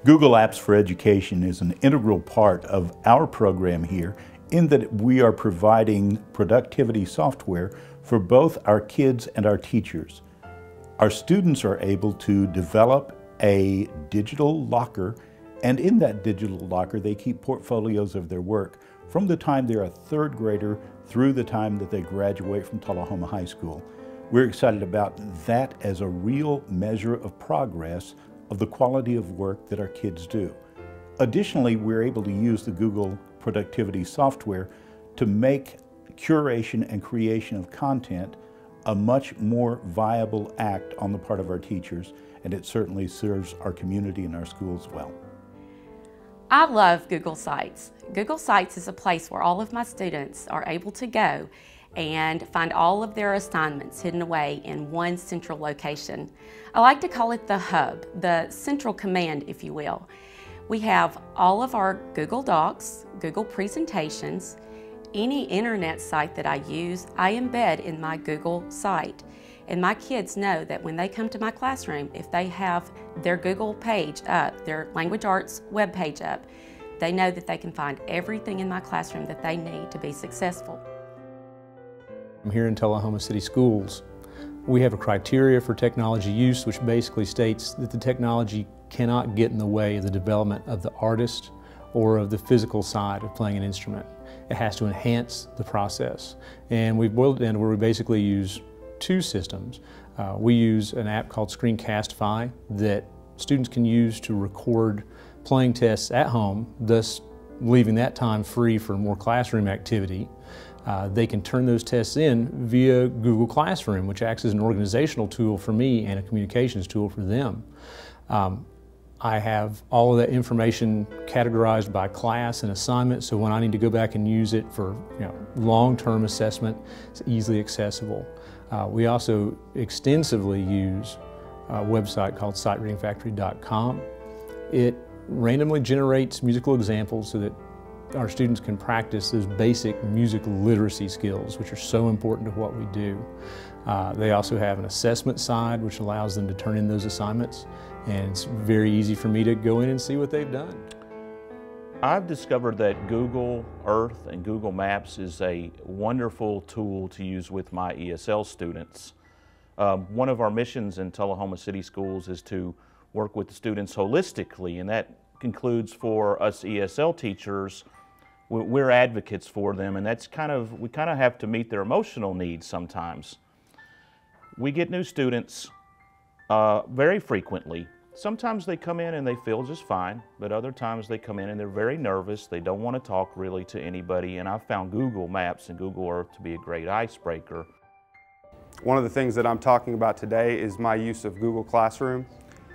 Google Apps for Education is an integral part of our program here in that we are providing productivity software for both our kids and our teachers. Our students are able to develop a digital locker, and in that digital locker they keep portfolios of their work from the time they're a third grader through the time that they graduate from Tullahoma High School. We're excited about that as a real measure of progress of the quality of work that our kids do. Additionally, we're able to use the Google productivity software to make curation and creation of content a much more viable act on the part of our teachers, and it certainly serves our community and our schools well. I love Google Sites. Google Sites is a place where all of my students are able to go and find all of their assignments hidden away in one central location. I like to call it the hub, the central command, if you will. We have all of our Google Docs, Google presentations, any internet site that I use, I embed in my Google site. And my kids know that when they come to my classroom, if they have their Google page up, their language arts web page up, they know that they can find everything in my classroom that they need to be successful. Here in Tullahoma City Schools, we have a criteria for technology use which basically states that the technology cannot get in the way of the development of the artist or of the physical side of playing an instrument. It has to enhance the process. And we've boiled it down to where we basically use two systems. We use an app called Screencastify that students can use to record playing tests at home, thus leaving that time free for more classroom activity. They can turn those tests in via Google Classroom, which acts as an organizational tool for me and a communications tool for them. I have all of that information categorized by class and assignment, so when I need to go back and use it for long-term assessment, it's easily accessible. We also extensively use a website called SiteReadingFactory.com. It randomly generates musical examples so that our students can practice those basic music literacy skills, which are so important to what we do. They also have an assessment side, which allows them to turn in those assignments, and it's very easy for me to go in and see what they've done. I've discovered that Google Earth and Google Maps is a wonderful tool to use with my ESL students. One of our missions in Tullahoma City Schools is to work with the students holistically, and that includes for us ESL teachers, we're advocates for them, and that's we kind of have to meet their emotional needs sometimes. We get new students very frequently. Sometimes they come in and they feel just fine, but other times they come in and they're very nervous. They don't want to talk really to anybody, and I've found Google Maps and Google Earth to be a great icebreaker. One of the things that I'm talking about today is my use of Google Classroom,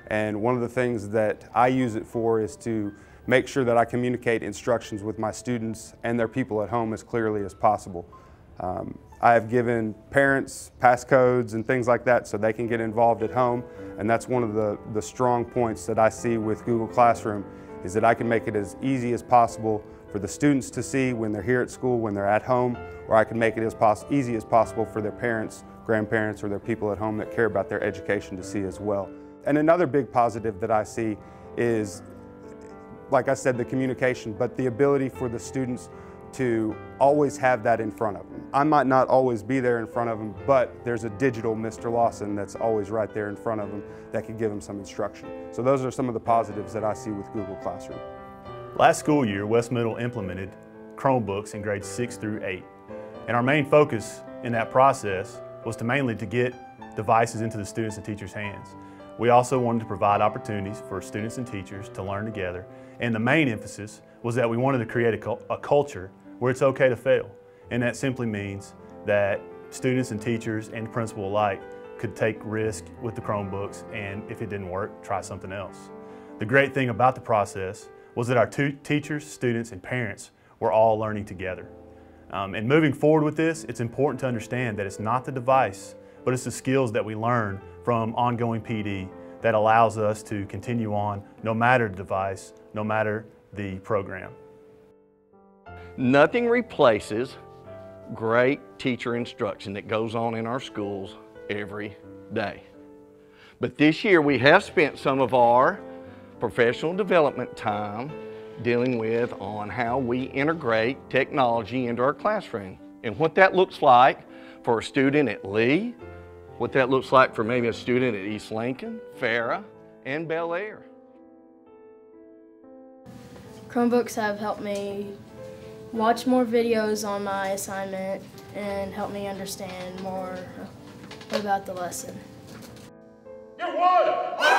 and one of the things that I use it for is to make sure that I communicate instructions with my students and their people at home as clearly as possible. I have given parents passcodes and things like that so they can get involved at home, and that's one of the strong points that I see with Google Classroom, is that I can make it as easy as possible for the students to see when they're here at school, when they're at home, or I can make it as easy as possible for their parents, grandparents, or their people at home that care about their education to see as well. And another big positive that I see is, like I said, the communication, but the ability for the students to always have that in front of them. I might not always be there in front of them, but there's a digital Mr. Lawson that's always right there in front of them that can give them some instruction. So those are some of the positives that I see with Google Classroom. Last school year, West Middle implemented Chromebooks in grades 6 through 8. And our main focus in that process was mainly to get devices into the students' and teachers' hands. We also wanted to provide opportunities for students and teachers to learn together. And the main emphasis was that we wanted to create a culture where it's okay to fail. And that simply means that students and teachers and principal alike could take risk with the Chromebooks, and if it didn't work, try something else. The great thing about the process was that our teachers, students, and parents were all learning together. And moving forward with this, it's important to understand that it's not the device, but it's the skills that we learn from ongoing PD that allows us to continue on no matter the device, no matter the program. Nothing replaces great teacher instruction that goes on in our schools every day. But this year we have spent some of our professional development time dealing with on how we integrate technology into our classroom and what that looks like for a student at Lee, what that looks like for maybe a student at East Lincoln, Farrah, and Bel Air. Chromebooks have helped me watch more videos on my assignment and help me understand more about the lesson. Get one! Get one!